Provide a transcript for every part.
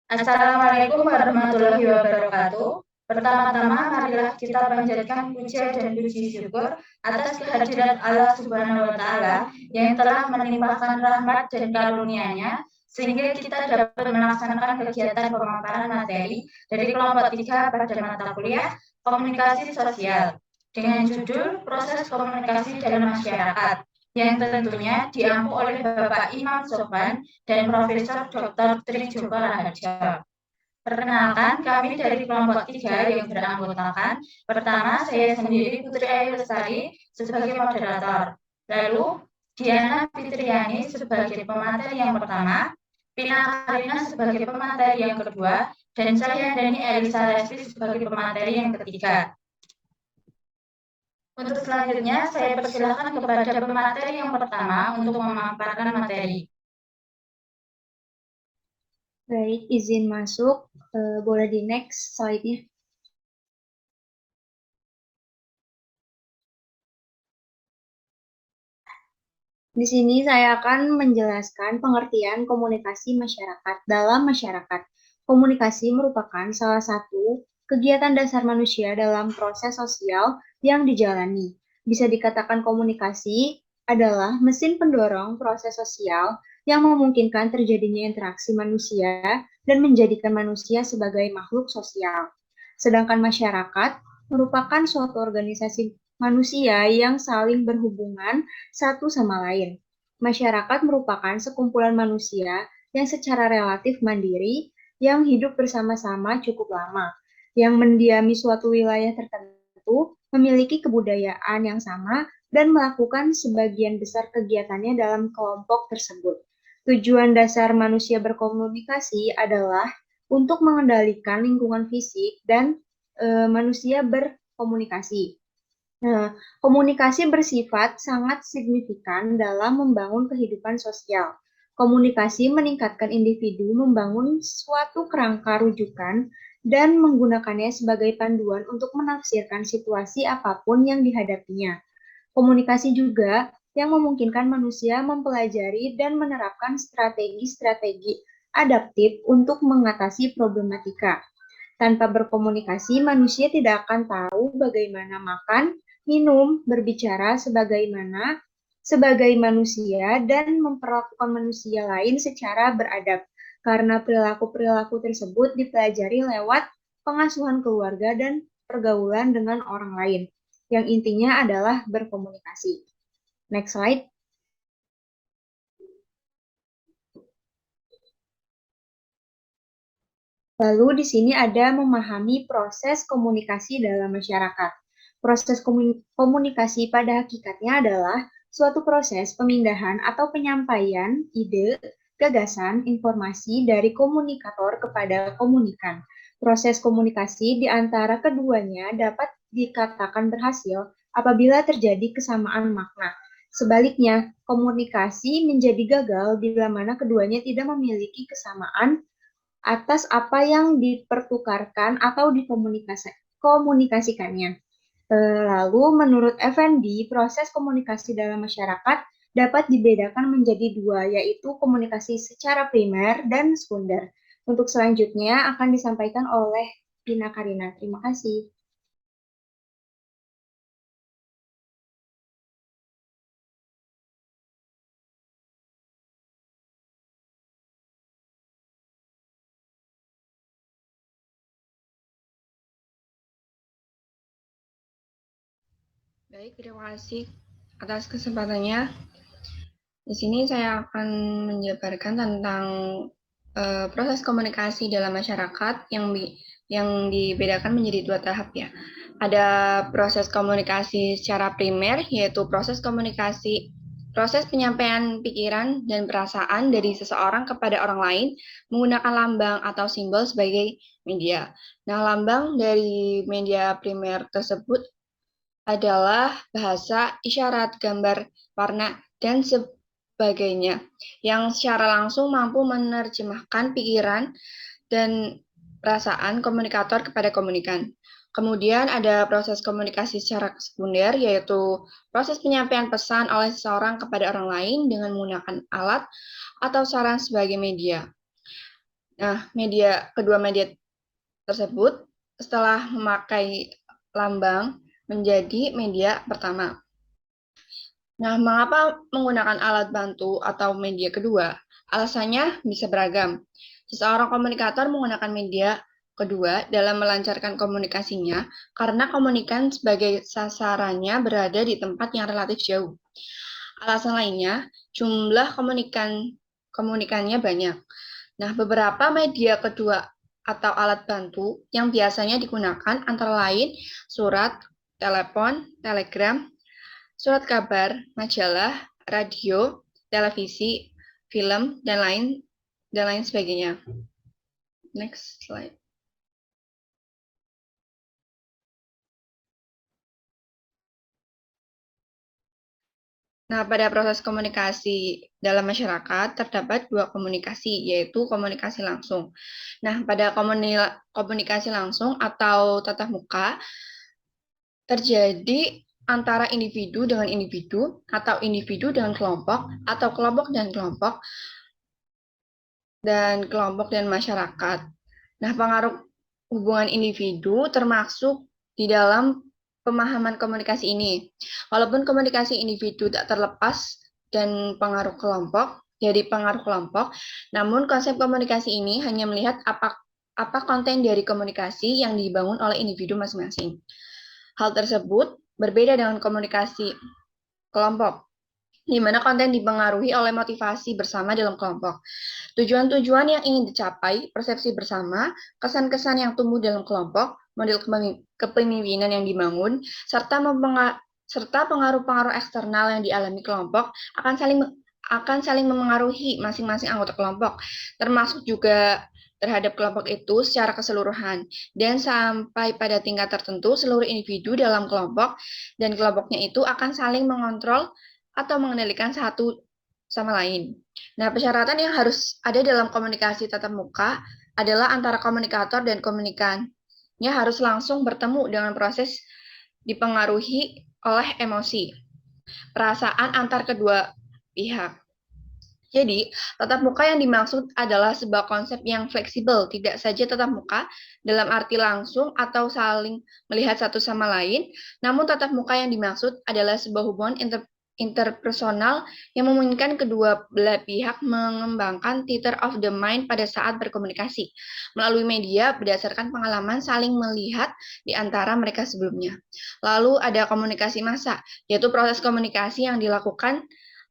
Assalamualaikum warahmatullahi wabarakatuh. Pertama-tama, marilah kita panjatkan puja dan puji syukur atas kehadiran Allah Subhanahu wa Ta'ala yang telah melimpahkan rahmat dan karunia-Nya sehingga kita dapat melaksanakan kegiatan pemaparan materi dari kelompok 3 pada mata kuliah Komunikasi Sosial dengan judul Proses Komunikasi dalam Masyarakat yang tentunya diampu oleh Bapak Imam Sofwan dan Profesor Dr. Tri Joko Raharja. Perkenalkan, kami dari kelompok 3 yang beranggotakan. Pertama, saya sendiri Putri Ayu Lestari sebagai moderator. Lalu, Diana Fitriani sebagai pemateri yang pertama, Pina Karina sebagai pemateri yang kedua, dan saya Dani Elisa Lesti sebagai pemateri yang ketiga. Untuk selanjutnya, saya persilakan kepada pemateri yang pertama untuk memaparkan materi. Baik, izin masuk. Boleh di next slide-nya. Di sini saya akan menjelaskan pengertian komunikasi masyarakat. Dalam masyarakat, komunikasi merupakan salah satu kegiatan dasar manusia dalam proses sosial yang dijalani. Bisa dikatakan komunikasi adalah mesin pendorong proses sosial yang memungkinkan terjadinya interaksi manusia dan menjadikan manusia sebagai makhluk sosial. Sedangkan masyarakat merupakan suatu organisasi manusia yang saling berhubungan satu sama lain. Masyarakat merupakan sekumpulan manusia yang secara relatif mandiri, yang hidup bersama-sama cukup lama, yang mendiami suatu wilayah tertentu, memiliki kebudayaan yang sama, dan melakukan sebagian besar kegiatannya dalam kelompok tersebut. Tujuan dasar manusia berkomunikasi adalah untuk mengendalikan lingkungan fisik dan manusia berkomunikasi. Nah, komunikasi bersifat sangat signifikan dalam membangun kehidupan sosial. Komunikasi meningkatkan individu membangun suatu kerangka rujukan dan menggunakannya sebagai panduan untuk menafsirkan situasi apapun yang dihadapinya. Komunikasi juga yang memungkinkan manusia mempelajari dan menerapkan strategi-strategi adaptif untuk mengatasi problematika. Tanpa berkomunikasi, manusia tidak akan tahu bagaimana makan, minum, berbicara sebagai manusia dan memperlakukan manusia lain secara beradab. Karena perilaku-perilaku tersebut dipelajari lewat pengasuhan keluarga dan pergaulan dengan orang lain. Yang intinya adalah berkomunikasi. Next slide. Lalu di sini ada memahami proses komunikasi dalam masyarakat. Proses komunikasi pada hakikatnya adalah suatu proses pemindahan atau penyampaian ide, gagasan, informasi dari komunikator kepada komunikan. Proses komunikasi di antara keduanya dapat dikatakan berhasil apabila terjadi kesamaan makna. Sebaliknya, komunikasi menjadi gagal bila mana keduanya tidak memiliki kesamaan atas apa yang dipertukarkan atau dikomunikasikannya. Lalu, menurut Effendi, proses komunikasi dalam masyarakat dapat dibedakan menjadi dua, yaitu komunikasi secara primer dan sekunder. Untuk selanjutnya akan disampaikan oleh Pina Karina. Terima kasih. Baik, terima kasih atas kesempatannya. Di sini saya akan menjabarkan tentang proses komunikasi dalam masyarakat yang dibedakan menjadi dua tahap ya. Ada proses komunikasi secara primer, yaitu proses penyampaian pikiran dan perasaan dari seseorang kepada orang lain menggunakan lambang atau simbol sebagai media. Nah, lambang dari media primer tersebut adalah bahasa, isyarat, gambar, warna, dan sebagainya, yang secara langsung mampu menerjemahkan pikiran dan perasaan komunikator kepada komunikan. Kemudian ada proses komunikasi secara sekunder, yaitu proses penyampaian pesan oleh seseorang kepada orang lain dengan menggunakan alat atau sarana sebagai media. Nah, kedua media tersebut setelah memakai lambang menjadi media pertama. Nah, mengapa menggunakan alat bantu atau media kedua? Alasannya bisa beragam. Seseorang komunikator menggunakan media kedua dalam melancarkan komunikasinya karena komunikan sebagai sasarannya berada di tempat yang relatif jauh. Alasan lainnya, jumlah komunikannya banyak. Nah, beberapa media kedua atau alat bantu yang biasanya digunakan antara lain surat, telepon, telegram, surat kabar, majalah, radio, televisi, film, dan lain sebagainya. Next slide. Nah, pada proses komunikasi dalam masyarakat terdapat dua komunikasi, yaitu komunikasi langsung. Nah, pada komunikasi langsung atau tatap muka terjadi antara individu dengan individu, atau individu dengan kelompok, atau kelompok dan masyarakat. Nah, pengaruh hubungan individu termasuk di dalam pemahaman komunikasi ini. Walaupun komunikasi individu tak terlepas dari pengaruh kelompok, namun konsep komunikasi ini hanya melihat apa konten dari komunikasi yang dibangun oleh individu masing-masing. Hal tersebut berbeda dengan komunikasi kelompok, di mana konten dipengaruhi oleh motivasi bersama dalam kelompok. Tujuan-tujuan yang ingin dicapai, persepsi bersama, kesan-kesan yang tumbuh dalam kelompok, model kepemimpinan yang dibangun, serta pengaruh-pengaruh eksternal yang dialami kelompok akan saling memengaruhi masing-masing anggota kelompok, termasuk juga terhadap kelompok itu secara keseluruhan, dan sampai pada tingkat tertentu seluruh individu dalam kelompok dan kelompoknya itu akan saling mengontrol atau mengendalikan satu sama lain. Nah, persyaratan yang harus ada dalam komunikasi tatap muka adalah antara komunikator dan komunikannya harus langsung bertemu dengan proses dipengaruhi oleh emosi, perasaan antar kedua pihak. Jadi, tatap muka yang dimaksud adalah sebuah konsep yang fleksibel, tidak saja tatap muka dalam arti langsung atau saling melihat satu sama lain, namun tatap muka yang dimaksud adalah sebuah hubungan interpersonal yang memungkinkan kedua belah pihak mengembangkan theater of the mind pada saat berkomunikasi melalui media berdasarkan pengalaman saling melihat di antara mereka sebelumnya. Lalu ada komunikasi massa, yaitu proses komunikasi yang dilakukan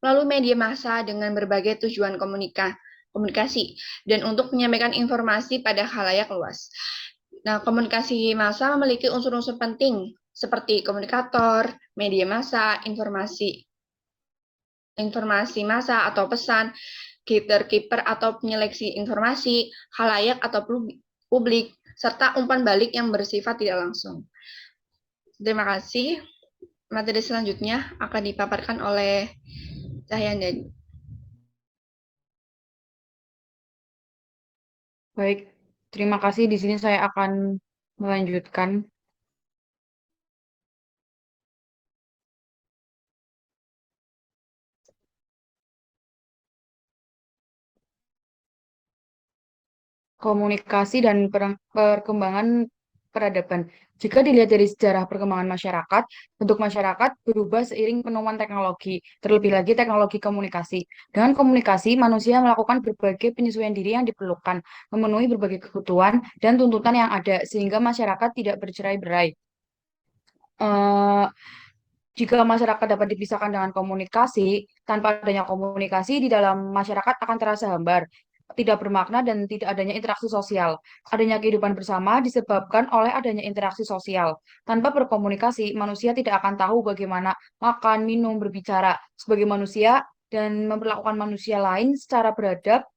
melalui media massa dengan berbagai tujuan komunikasi dan untuk menyampaikan informasi pada khalayak luas. Nah, komunikasi massa memiliki unsur-unsur penting seperti komunikator, media massa, informasi massa atau pesan, gatekeeper atau penyeleksi informasi, khalayak atau publik, serta umpan balik yang bersifat tidak langsung. Terima kasih. Materi selanjutnya akan dipaparkan oleh Cahyandani. Baik, terima kasih. Di sini saya akan melanjutkan. Komunikasi dan perkembangan peradaban. Jika dilihat dari sejarah perkembangan masyarakat, bentuk masyarakat berubah seiring penemuan teknologi, terlebih lagi teknologi komunikasi. Dengan komunikasi, manusia melakukan berbagai penyesuaian diri yang diperlukan, memenuhi berbagai kebutuhan dan tuntutan yang ada, sehingga masyarakat tidak bercerai-berai. Eh, Jika masyarakat dapat dipisahkan dengan komunikasi, tanpa adanya komunikasi di dalam masyarakat akan terasa hambar, tidak bermakna dan tidak adanya interaksi sosial. Adanya kehidupan bersama disebabkan oleh adanya interaksi sosial. Tanpa berkomunikasi, manusia tidak akan tahu bagaimana makan, minum, berbicara sebagai manusia dan memperlakukan manusia lain secara beradab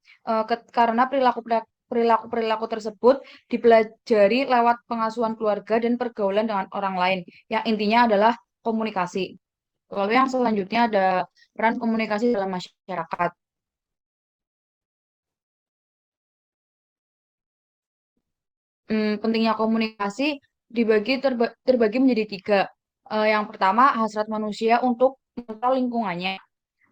karena perilaku tersebut dipelajari lewat pengasuhan keluarga dan pergaulan dengan orang lain, yang intinya adalah komunikasi. Lalu yang selanjutnya ada peran komunikasi dalam masyarakat. Pentingnya komunikasi terbagi menjadi tiga. Yang pertama, hasrat manusia untuk mengontrol lingkungannya.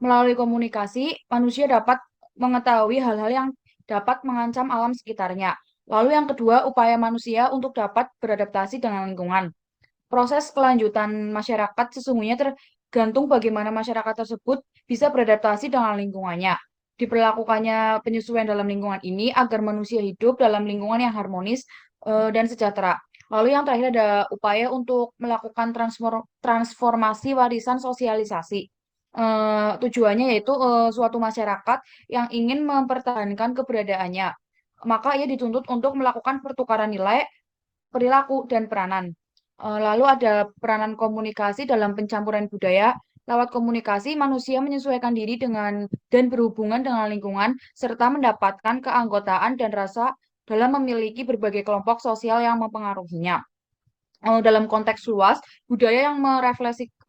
Melalui komunikasi, manusia dapat mengetahui hal-hal yang dapat mengancam alam sekitarnya. Lalu yang kedua, upaya manusia untuk dapat beradaptasi dengan lingkungan. Proses kelanjutan masyarakat sesungguhnya tergantung bagaimana masyarakat tersebut bisa beradaptasi dengan lingkungannya. Diperlakukannya penyesuaian dalam lingkungan ini agar manusia hidup dalam lingkungan yang harmonis dan sejahtera. Lalu yang terakhir ada upaya untuk melakukan transformasi warisan sosialisasi. Tujuannya yaitu suatu masyarakat yang ingin mempertahankan keberadaannya. Maka ia dituntut untuk melakukan pertukaran nilai, perilaku, dan peranan. Lalu ada peranan komunikasi dalam pencampuran budaya. Lewat komunikasi, manusia menyesuaikan diri dengan dan berhubungan dengan lingkungan, serta mendapatkan keanggotaan dan rasa dalam memiliki berbagai kelompok sosial yang mempengaruhinya. Dalam konteks luas, budaya yang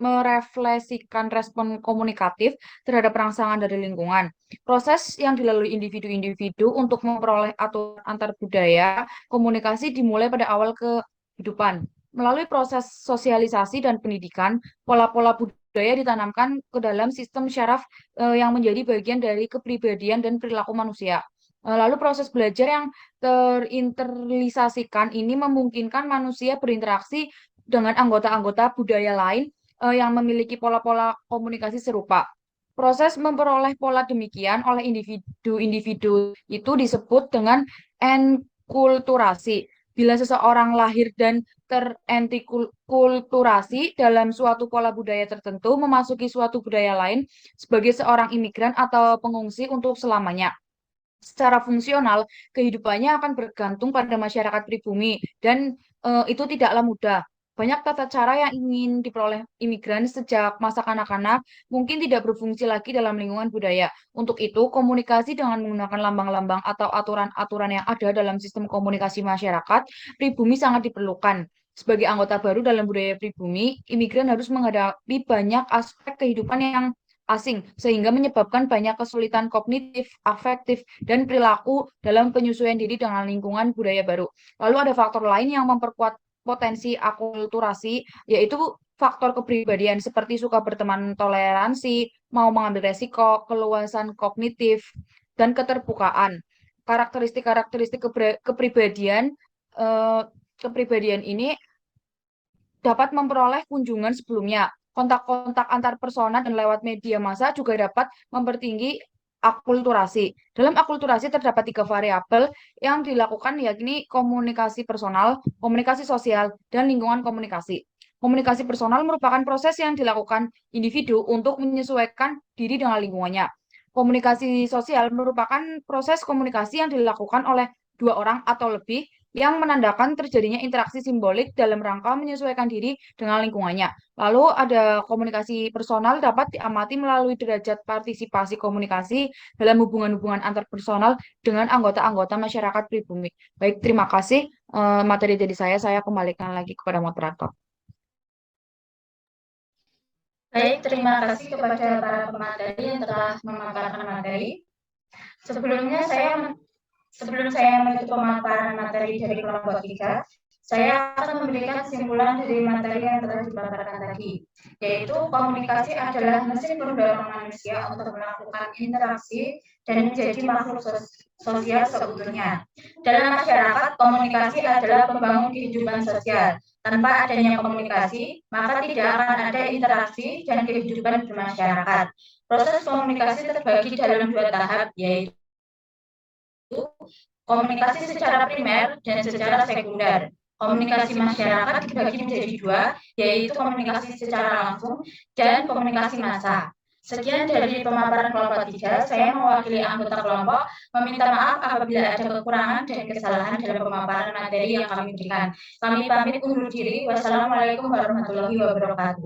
merefleksikan respon komunikatif terhadap rangsangan dari lingkungan. Proses yang dilalui individu-individu untuk memperoleh aturan antar budaya, komunikasi dimulai pada awal kehidupan. Melalui proses sosialisasi dan pendidikan, pola-pola budaya ditanamkan ke dalam sistem syaraf yang menjadi bagian dari kepribadian dan perilaku manusia. Lalu proses belajar yang terinternalisasikan ini memungkinkan manusia berinteraksi dengan anggota-anggota budaya lain yang memiliki pola-pola komunikasi serupa. Proses memperoleh pola demikian oleh individu-individu itu disebut dengan enkulturasi. Bila seseorang lahir dan terenkulturasi dalam suatu pola budaya tertentu, memasuki suatu budaya lain sebagai seorang imigran atau pengungsi untuk selamanya. Secara fungsional, kehidupannya akan bergantung pada masyarakat pribumi dan itu tidaklah mudah. Banyak tata cara yang ingin diperoleh imigran sejak masa kanak-kanak mungkin tidak berfungsi lagi dalam lingkungan budaya. Untuk itu, komunikasi dengan menggunakan lambang-lambang atau aturan-aturan yang ada dalam sistem komunikasi masyarakat pribumi sangat diperlukan. Sebagai anggota baru dalam budaya pribumi, imigran harus menghadapi banyak aspek kehidupan yang asing, sehingga menyebabkan banyak kesulitan kognitif, afektif, dan perilaku dalam penyesuaian diri dengan lingkungan budaya baru. Lalu ada faktor lain yang memperkuat potensi akulturasi, yaitu faktor kepribadian seperti suka berteman, toleransi, mau mengambil resiko, keluasan kognitif, dan keterbukaan. Karakteristik-karakteristik kepribadian ini dapat memperoleh kunjungan sebelumnya. Kontak-kontak antar persona dan lewat media massa juga dapat mempertinggi akulturasi. Dalam akulturasi terdapat 3 variabel yang dilakukan, yakni komunikasi personal, komunikasi sosial, dan lingkungan komunikasi. Komunikasi personal merupakan proses yang dilakukan individu untuk menyesuaikan diri dengan lingkungannya. Komunikasi sosial merupakan proses komunikasi yang dilakukan oleh 2 orang atau lebih yang menandakan terjadinya interaksi simbolik dalam rangka menyesuaikan diri dengan lingkungannya. Lalu ada komunikasi personal dapat diamati melalui derajat partisipasi komunikasi dalam hubungan-hubungan antarpersonal dengan anggota-anggota masyarakat pribumi. Baik, terima kasih. Materi dari saya kembalikan lagi kepada moderator. Baik, terima kasih kepada para pemateri yang telah memaparkan materi. Sebelum saya menutup pemaparan materi dari kelompok 3, saya akan memberikan kesimpulan dari materi yang telah dipaparkan tadi, yaitu komunikasi adalah mesin pendorong manusia untuk melakukan interaksi dan menjadi makhluk sosial seutuhnya. Dalam masyarakat, komunikasi adalah pembangun kehidupan sosial. Tanpa adanya komunikasi, maka tidak akan ada interaksi dan kehidupan bermasyarakat. Proses komunikasi terbagi dalam 2 tahap, yaitu komunikasi secara primer dan secara sekunder. Komunikasi masyarakat dibagi menjadi 2, yaitu komunikasi secara langsung dan komunikasi massa. Sekian dari pemaparan kelompok 3, saya mewakili anggota kelompok meminta maaf apabila ada kekurangan dan kesalahan dalam pemaparan materi yang kami berikan. Kami pamit undur diri. Wassalamualaikum warahmatullahi wabarakatuh.